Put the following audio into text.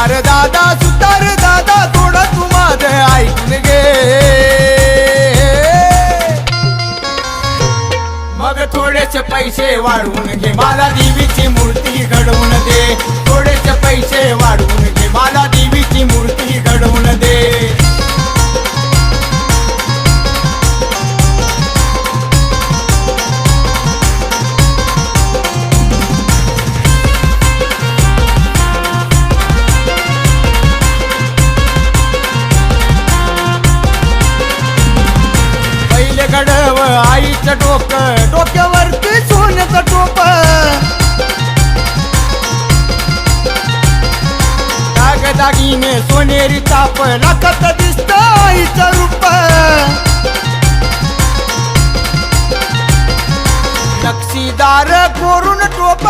सुतार दादा थोडं तू माझं ऐकून घे मग थोडेसे पैसे वाढवून घे मला देवीची मूर्ती घडवून दे थोडेसे पैसे वाढवून घे मला देवीची मूर्ती घडवून दे गडव आईचं डोक्यावरती सोन्याचं टोप दागदागिने सोनेरी चाप लाखात दिसत आईचं रूप नक्षीदार कोरून टोप